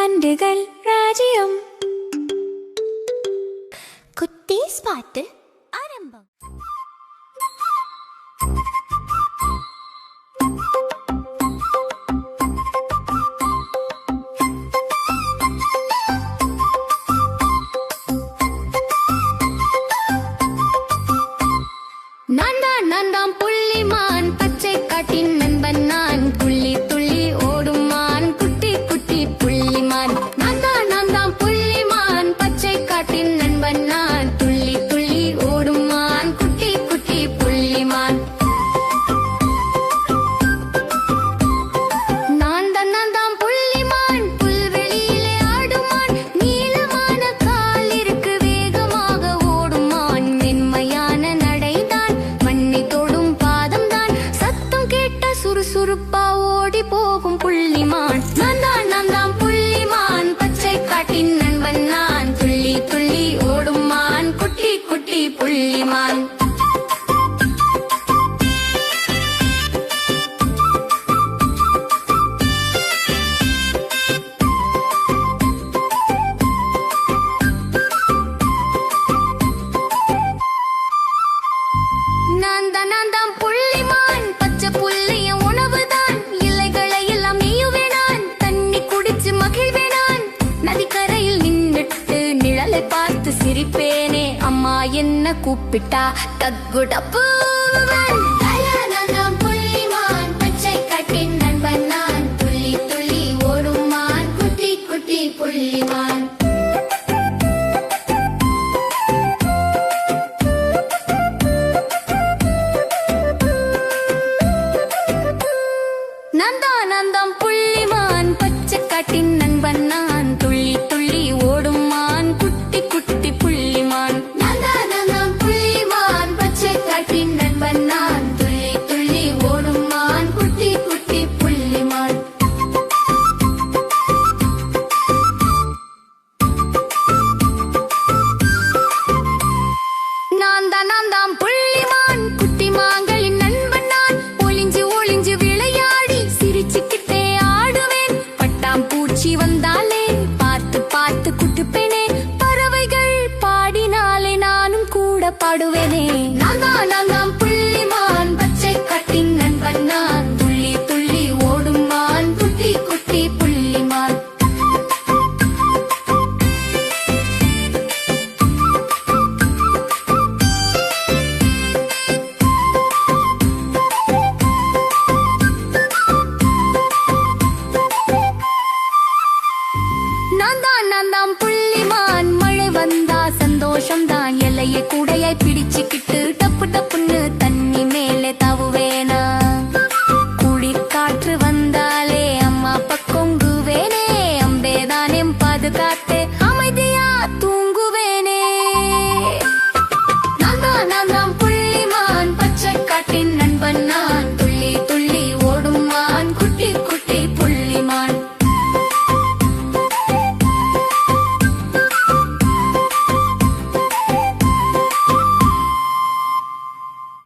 ஆண்டுகள் ராஜ்யம். குட்டீஸ் பாட்டு ஆரம்பம். நான் புள்ளிமான், பச்சை காட்டின் நண்பன் நான். துள்ளி துள்ளி ஓடும் மான், குட்டி குட்டி புள்ளிமான். நான் தான் புள்ளிமான், பச்சை காட்டின் நண்பன் நான். துள்ளி துள்ளி ஓடும் மான், குட்டி குட்டி புள்ளிமான். நான் தான் புள்ளிமான், புல்வெளியிலே ஆடுமான். நீளமான கால் இருக்கு, வேகமாக ஓடுமான். மென்மையான நடைதான், மண்ணை தொடும் பாதம்தான். சத்தம் கேட்ட சுறுசுறுப்பா ஓடி போகும் புள்ளிமான். நான் தான் புள்ளிமான், பச்சை காட்டின் நண்பன் நான். துள்ளி துள்ளி ஓடும் மான், குட்டி குட்டி புள்ளிமான். நான் தான் புள்ளிமான், பச்சை புள்ளிய உணவுதான். இலைகளை எல்லாம் மேயுவேனான், தண்ணி குடிச்சு மகிழ்வேனான். நதிக்கரையில் நின்னுட்டு நிழலை பார்த்து சிரிப்பேனே. அம்மா என்ன கூப்பிட்டா டக்கு டப்புவன். நான் புள்ளிமான், பச்சை காட்டின் நண்பன் நான். துள்ளி துள்ளி ஓடும் மான், குட்டி குட்டி புள்ளிமான். நான் தான் புள்ளிமான், பச்சை காட்டின் நண்பன் நான். துள்ளி துள்ளி ஓடும் மான், குட்டி குட்டி புள்ளிமான். நான் தான் புள்ளிமான், பச்சை காட்டின் நண்பன் நான். துள்ளி துள்ளி ஓடும் மான், குட்டி குட்டி புள்ளிமான். நான் தான் புள்ளிமான், குட்டி மாங்களின் நண்பன் நான். ஒளிஞ்சு ஒளிஞ்சு விளையாடி சிரிச்சுக்கிட்டே ஆடுவேன். பட்டாம்பூச்சி வந்தாலே பார்த்து பார்த்து குட்டுப்பேனே. பறவைகள் பாடினாலே நானும் கூட பாடுவேனே. நான் தான் புள்ளிமான், பச்சை காட்டின் நண்பன் நான். துள்ளி துள்ளி ஓடும் மான், குட்டி குட்டி புள்ளிமான். நான் தான் புள்ளிமான், மழை வந்தா சந்தோஷம்தான். இலையை கூடையாய் பிடிச்சுக்கிட்டு டப்பு டப்புன்னு தண்ணி